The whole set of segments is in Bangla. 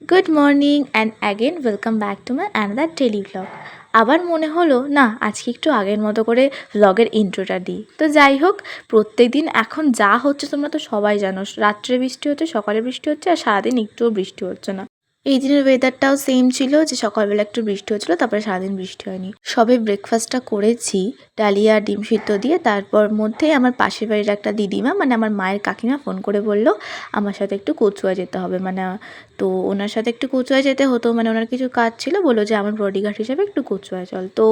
Good morning and again welcome back to my another daily vlog. আবার মনে হলো না আজকে একটু আগের মতো করে ভ্লগের ইন্ট্রোটা দিই। তো যাই হোক, প্রত্যেক দিন এখন যা হচ্ছে তোমরা তো সবাই জানো, রাত্রে বৃষ্টি হচ্ছে, সকালে বৃষ্টি হচ্ছে, আর সারাদিন একটুও বৃষ্টি হচ্ছে না। এই দিনের ওয়েদারটাও সেম ছিল, যে সকালবেলা একটু বৃষ্টি হচ্ছিলো, তারপরে সারাদিন বৃষ্টি হয়নি। সবে ব্রেকফাস্টটা করেছি ডালিয়া ডিম সিদ্ধ দিয়ে। তারপর মধ্যেই আমার পাশের বাড়ির একটা দিদিমা, মানে আমার মায়ের কাকিমা, ফোন করে বলল আমার সাথে একটু কচুয়া যেতে হবে। তো ওনার সাথে একটু কচুয়া যেতে হতো, ওনার কিছু কাজ ছিল, বললো যে আমার বডিগার্ড হিসেবে একটু কচুয়া চল। তো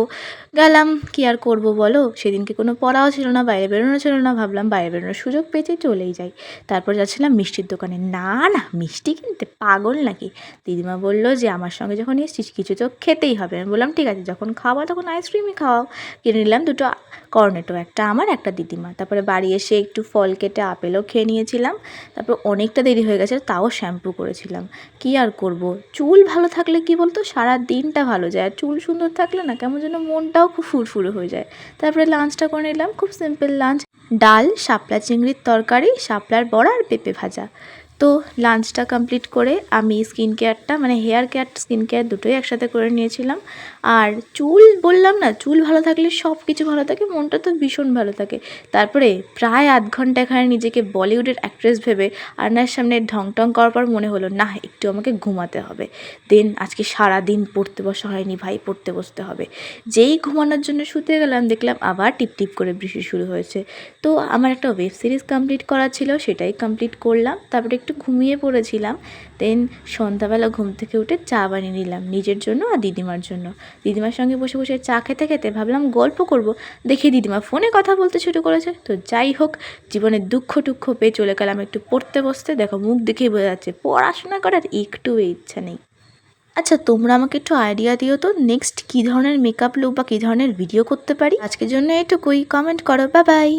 গেলাম, কি আর করব বলো, সেদিনকে কোনো পড়াও ছিল না, বাইরে বেরোনো ছিল না, ভাবলাম বাইরে বেরোনোর সুযোগ পেয়েছি, চলেই যাই। তারপর যাচ্ছিলাম মিষ্টির দোকানে, না না মিষ্টি কিনতে, পাগল নাকি। দিদিমা বলল যে আমার সঙ্গে যখন এসেছিস কিছু তো খেতেই হবে। আমি বললাম ঠিক আছে, যখন খাওয়া তখন আইসক্রিমই খাওয়াও। কিনে নিলাম দুটো কর্নেটো, একটা আমার একটা দিদিমা। তারপরে বাড়ি এসে একটু ফল কেটে আপেলও খেয়ে নিয়েছিলাম। তারপর অনেকটা দেরি হয়ে গেছে, তাও শ্যাম্পু করেছিলাম। কি আর করব, চুল ভালো থাকলে কি বলতো সারা দিনটা ভালো যায়, আর চুল সুন্দর থাকলে না কেমন যেন মনটাও খুব ফুরফুরে হয়ে যায়। তারপরে লাঞ্চটা করে নিলাম, খুব সিম্পল লাঞ্চ, ডাল, শাপলা চিংড়ির তরকারি, শাপলার বড়া আর পেঁপে ভাজা। তো লাঞ্চটা কমপ্লিট করে আমি স্কিন কেয়ারটা, হেয়ার কেয়ার স্কিন কেয়ার দুটোই একসাথে করে নিয়েছিলাম। আর চুল বললাম না, চুল ভালো থাকলে সব কিছু ভালো থাকে, মনটা তো ভীষণ ভালো থাকে। তারপরে প্রায় আধ ঘন্টা এখানে নিজেকে বলিউডের অ্যাক্ট্রেস ভেবে আয়নার সামনে ঢং টং করার পর মনে হলো না একটু আমাকে ঘুমাতে হবে। দেন আজকে সারা দিন পড়তে বসা হয়নি ভাই, পড়তে বসতে হবে। যেই ঘুমানোর জন্য শুতে গেলাম, দেখলাম আবার টিপ টিপ করে বৃষ্টি শুরু হয়েছে। তো আমার একটা ওয়েব সিরিজ কমপ্লিট করা ছিল, সেটাই কমপ্লিট করলাম। তারপরে একটু ঘুমিয়ে পড়েছিলাম। দেন সন্ধ্যাবেলা ঘুম থেকে উঠে চা বানিয়ে নিলাম নিজের জন্য আর দিদিমার জন্য। দিদিমার সঙ্গে বসে বসে চা খেতে খেতে ভাবলাম গল্প করব, দেখি দিদিমা ফোনে কথা বলতে শুরু করেছে। তো যাই হোক, জীবনের দুঃখ টুক্ষ পেয়ে চলে গেলাম একটু পড়তে বসতে। দেখো মুখ দেখেই বোঝা যাচ্ছে পড়াশোনা করার একটুও ইচ্ছা নেই। আচ্ছা, তোমরা আমাকে একটু আইডিয়া দিও তো, নেক্সট কী ধরনের মেকআপ লুক বা কী ধরনের ভিডিও করতে পারি। আজকের জন্য এটুকুই, কমেন্ট করো, বাই বাই।